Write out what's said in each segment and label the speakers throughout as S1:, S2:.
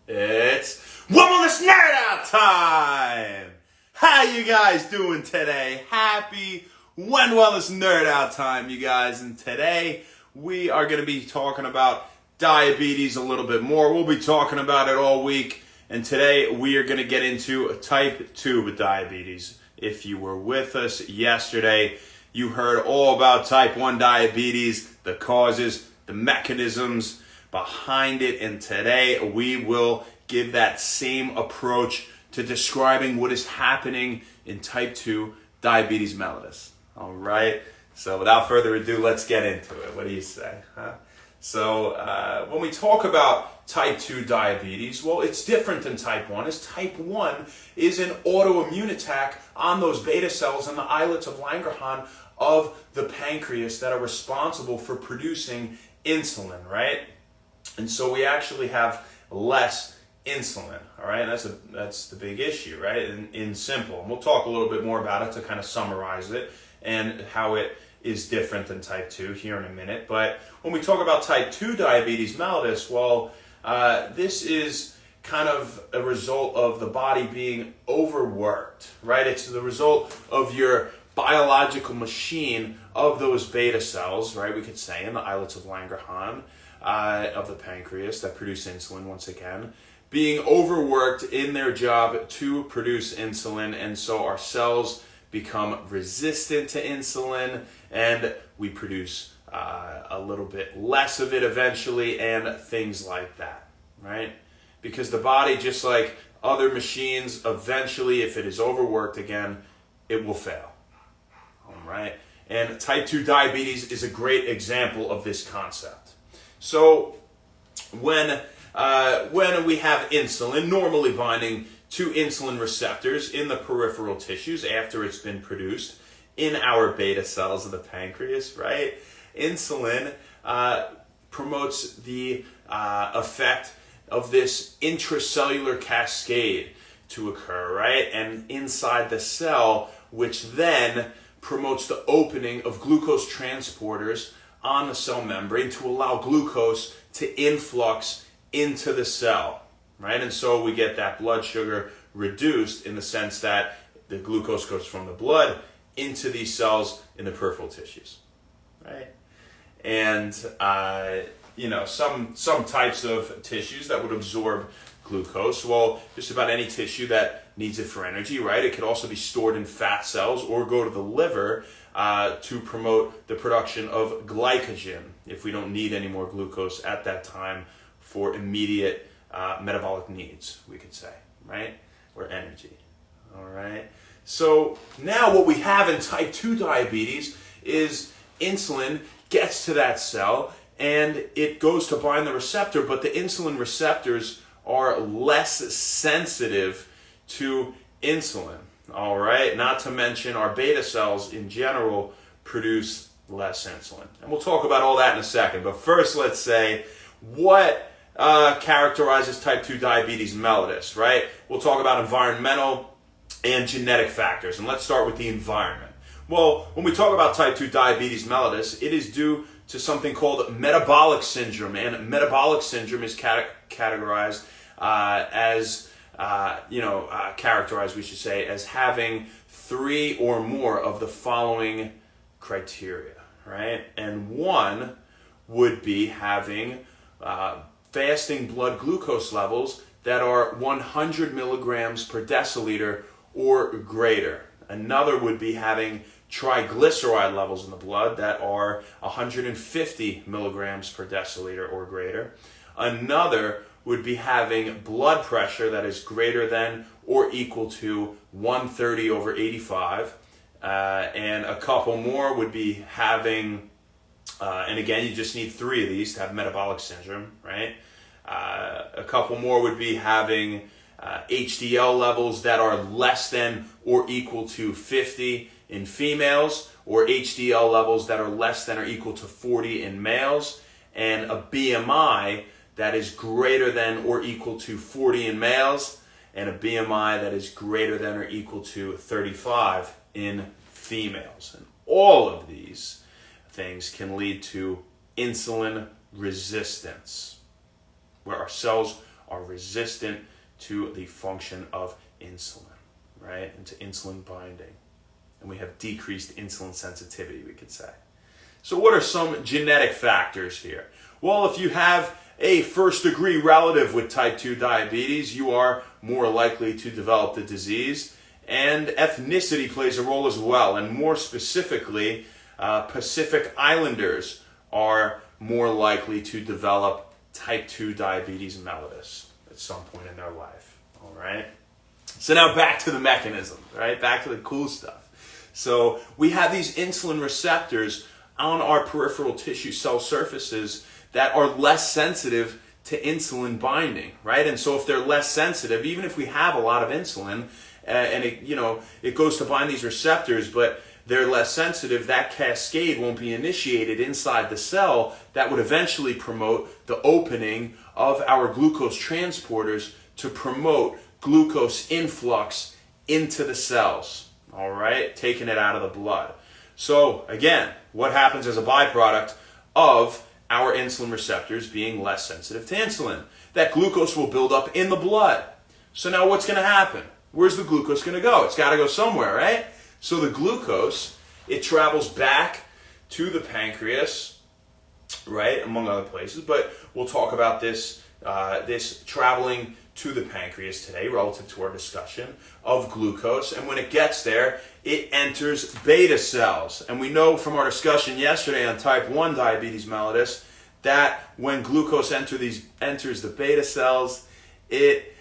S1: It's Wellness Nerd Out time! How you guys doing today? Happy Wellness Nerd Out time, you guys. And today we are going to be talking about diabetes a little bit more. We'll be talking about it all week. And today we are going to get into type 2 diabetes. If you were with us yesterday, you heard all about type 1 diabetes, the causes, the mechanisms behind it, and today we will give that same approach to describing what is happening in type 2 diabetes mellitus. All right, so without further ado, let's get into it. What do you say? So when we talk about type 2 diabetes, well, it's different than type 1, as type 1 is an autoimmune attack on those beta cells and the islets of Langerhans of the pancreas that are responsible for producing insulin, right? And so we actually have less insulin, all right? And that's the big issue, right? In simple. And we'll talk a little bit more about it to kind of summarize it and how it is different than type 2 here in a minute. But when we talk about type 2 diabetes mellitus, well, this is kind of a result of the body being overworked, right? It's the result of your biological machine of those beta cells, right? We could say in the islets of Langerhans of the pancreas that produce insulin, once again, being overworked in their job to produce insulin, and so our cells become resistant to insulin and we produce a little bit less of it eventually, and things like that, right? Because the body, just like other machines, eventually, if it is overworked again, it will fail. All right? And type 2 diabetes is a great example of this concept. So when we have insulin normally binding to insulin receptors in the peripheral tissues after it's been produced in our beta cells of the pancreas, right? Insulin promotes the effect of this intracellular cascade to occur, right? And inside the cell, which then promotes the opening of glucose transporters on the cell membrane to allow glucose to influx into the cell, right? And so we get that blood sugar reduced in the sense that the glucose goes from the blood into these cells in the peripheral tissues, right? And some types of tissues that would absorb glucose, well, just about any tissue that needs it for energy, right? It could also be stored in fat cells or go to the liver to promote the production of glycogen if we don't need any more glucose at that time for immediate metabolic needs, we could say, right? Or energy, all right? So now what we have in type 2 diabetes is insulin gets to that cell and it goes to bind the receptor, but the insulin receptors are less sensitive to insulin, all right? Not to mention our beta cells in general produce less insulin. And we'll talk about all that in a second. But first, let's say what characterizes type 2 diabetes mellitus, right? We'll talk about environmental and genetic factors. And let's start with the environment. Well, when we talk about type 2 diabetes mellitus, it is due to something called metabolic syndrome. And metabolic syndrome is categorized characterized, we should say, as having 3 or more of the following criteria, right? And one would be having fasting blood glucose levels that are 100 milligrams per deciliter or greater. Another would be having triglyceride levels in the blood that are 150 milligrams per deciliter or greater. Another would be having blood pressure that is greater than or equal to 130/85. And a couple more would be having, and again, you just need 3 of these to have metabolic syndrome, right? A couple more would be having HDL levels that are less than or equal to 50 in females, or HDL levels that are less than or equal to 40 in males, and a BMI that is greater than or equal to 40 in males, and a BMI that is greater than or equal to 35 in females. And all of these things can lead to insulin resistance, where our cells are resistant to the function of insulin, right? And to insulin binding. And we have decreased insulin sensitivity, we could say. So what are some genetic factors here? Well, if you have a first-degree relative with type 2 diabetes, you are more likely to develop the disease. And ethnicity plays a role as well. And more specifically, Pacific Islanders are more likely to develop type 2 diabetes mellitus at some point in their life. All right? So now back to the mechanism, right? Back to the cool stuff. So we have these insulin receptors on our peripheral tissue cell surfaces that are less sensitive to insulin binding, right? And so if they're less sensitive, even if we have a lot of insulin, and it goes to bind these receptors, but they're less sensitive, that cascade won't be initiated inside the cell that would eventually promote the opening of our glucose transporters to promote glucose influx into the cells, all right? Taking it out of the blood. So again, what happens as a byproduct of our insulin receptors being less sensitive to insulin? That glucose will build up in the blood. So now what's going to happen? Where's the glucose going to go? It's got to go somewhere, right? So the glucose, it travels back to the pancreas, right, among other places. But we'll talk about this traveling to the pancreas today relative to our discussion of glucose. And when it gets there, it enters beta cells. And we know from our discussion yesterday on type 1 diabetes mellitus that when glucose enters the beta cells, it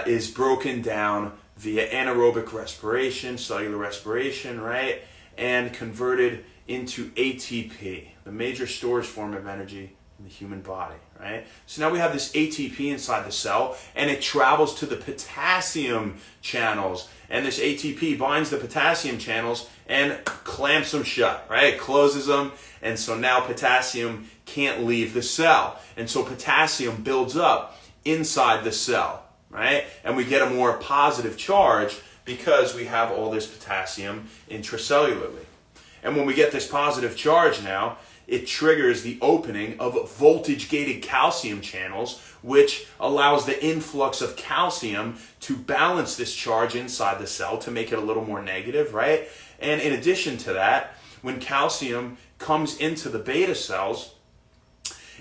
S1: is broken down via anaerobic respiration, cellular respiration, right? And converted into ATP, the major storage form of energy in the human body, right? So now we have this ATP inside the cell, and it travels to the potassium channels. And this ATP binds the potassium channels and clamps them shut, right? It closes them, and so now potassium can't leave the cell. And so potassium builds up inside the cell, right? And we get a more positive charge because we have all this potassium intracellularly. And when we get this positive charge now, it triggers the opening of voltage-gated calcium channels, which allows the influx of calcium to balance this charge inside the cell to make it a little more negative, right? And in addition to that, when calcium comes into the beta cells,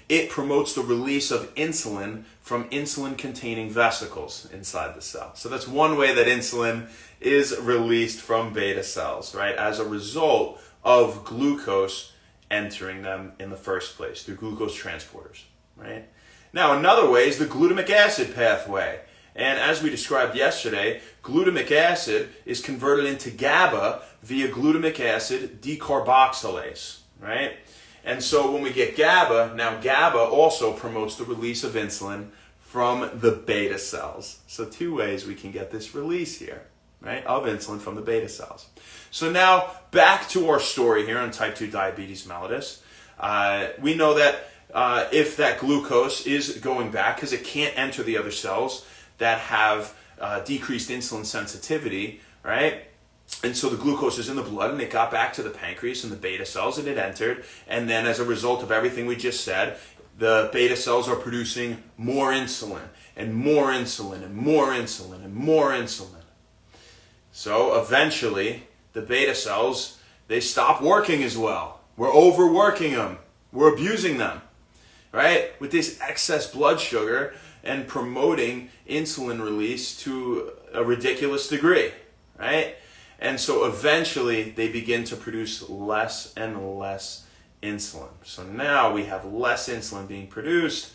S1: it promotes the release of insulin from insulin-containing vesicles inside the cell. So that's one way that insulin is released from beta cells, right? As a result of glucose entering them in the first place through glucose transporters, right? Now, another way is the glutamic acid pathway. And as we described yesterday, glutamic acid is converted into GABA via glutamic acid decarboxylase, right? And so when we get GABA, now GABA also promotes the release of insulin from the beta cells. So two ways we can get this release here, right, of insulin from the beta cells. So now back to our story here on type 2 diabetes mellitus. We know that if that glucose is going back, because it can't enter the other cells that have decreased insulin sensitivity, right? And so the glucose is in the blood, and it got back to the pancreas and the beta cells, and it entered. And then as a result of everything we just said, the beta cells are producing more insulin, and more insulin, and more insulin, and more insulin. So eventually, the beta cells, they stop working as well. We're overworking them. We're abusing them, right? With this excess blood sugar and promoting insulin release to a ridiculous degree, right? And so eventually they begin to produce less and less insulin. So now we have less insulin being produced,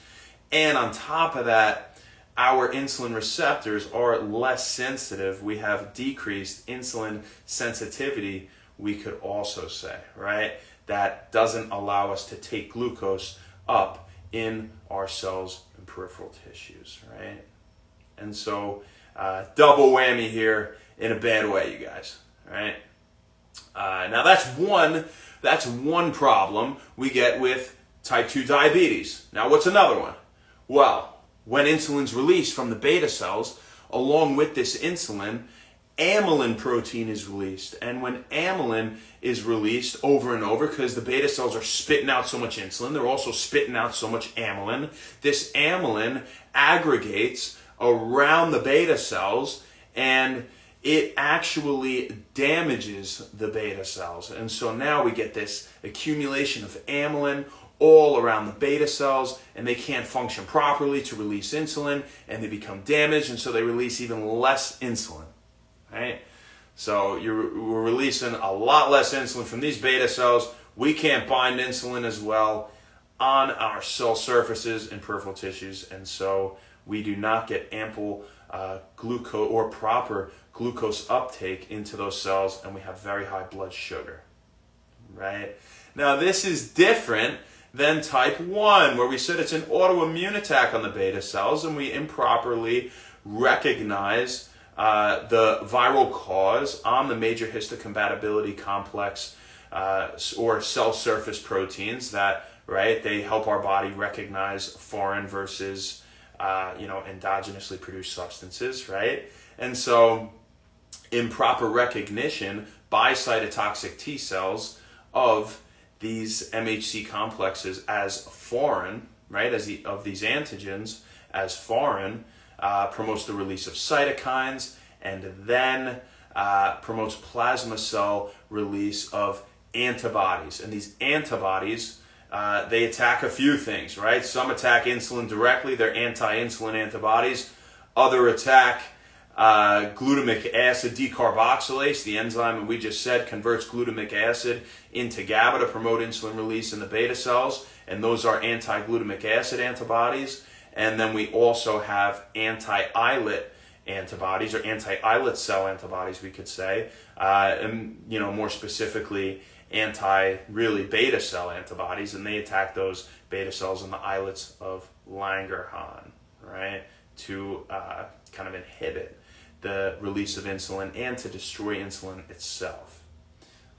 S1: and on top of that, our insulin receptors are less sensitive. We have decreased insulin sensitivity, we could also say, right? That doesn't allow us to take glucose up in our cells and peripheral tissues, right? And so double whammy here in a bad way, you guys, right? Now that's one problem we get with type 2 diabetes. Now what's another one? Well, when insulin's released from the beta cells, along with this insulin, amylin protein is released. And when amylin is released over and over, because the beta cells are spitting out so much insulin, they're also spitting out so much amylin. This amylin aggregates around the beta cells, and it actually damages the beta cells. And so now we get this accumulation of amylin all around the beta cells, and they can't function properly to release insulin, and they become damaged, and so they release even less insulin, right? So we're releasing a lot less insulin from these beta cells. We can't bind insulin as well on our cell surfaces and peripheral tissues, and so we do not get ample glucose or proper glucose uptake into those cells, and we have very high blood sugar, right? Now this is different than type 1, where we said it's an autoimmune attack on the beta cells, and we improperly recognize the viral cause on the major histocompatibility complex or cell surface proteins that, right, they help our body recognize foreign versus endogenously produced substances, right? And so improper recognition by cytotoxic T cells of these MHC complexes as foreign, right, of these antigens as foreign, promotes the release of cytokines, and then promotes plasma cell release of antibodies. And these antibodies, they attack a few things, right? Some attack insulin directly, they're anti-insulin antibodies. Other attack glutamic acid decarboxylase, the enzyme that we just said converts glutamic acid into GABA to promote insulin release in the beta cells, and those are anti-glutamic acid antibodies. And then we also have anti-islet antibodies, or anti-islet cell antibodies, we could say, and more specifically really beta cell antibodies, and they attack those beta cells in the islets of Langerhans, right, to kind of inhibit the release of insulin and to destroy insulin itself.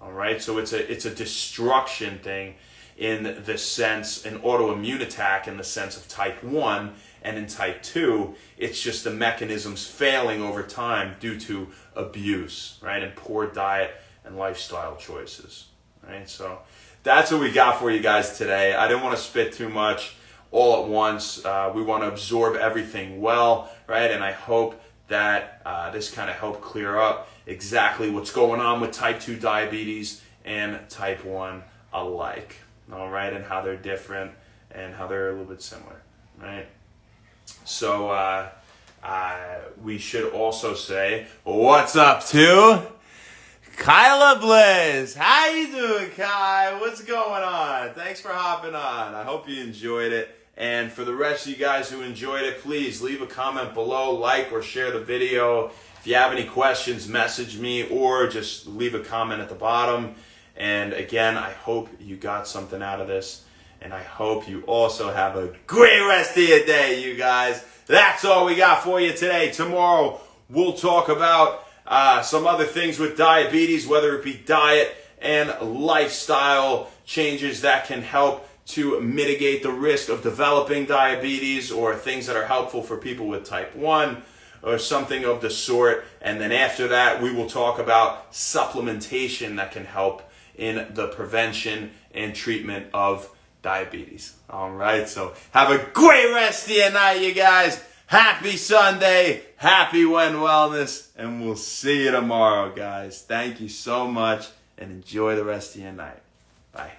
S1: All right, so it's a destruction thing in the sense, an autoimmune attack in the sense of type 1, and in type 2, it's just the mechanisms failing over time due to abuse, right, and poor diet and lifestyle choices, right? So that's what we got for you guys today. I didn't want to spit too much all at once. We want to absorb everything well, right? And I hope that this kind of helped clear up exactly what's going on with type 2 diabetes and type 1 alike, all right, and how they're different and how they're a little bit similar, right? So we should also say, what's up to Kyla Bliss? How you doing, Kai? What's going on? Thanks for hopping on. I hope you enjoyed it. And for the rest of you guys who enjoyed it, please leave a comment below, like or share the video. If you have any questions, message me or just leave a comment at the bottom. And again, I hope you got something out of this. And I hope you also have a great rest of your day, you guys. That's all we got for you today. Tomorrow, we'll talk about some other things with diabetes, whether it be diet and lifestyle changes that can help to mitigate the risk of developing diabetes, or things that are helpful for people with type 1 or something of the sort. And then after that, we will talk about supplementation that can help in the prevention and treatment of diabetes. All right, so have a great rest of your night, you guys. Happy Sunday, happy When Wellness, and we'll see you tomorrow, guys. Thank you so much, and enjoy the rest of your night. Bye.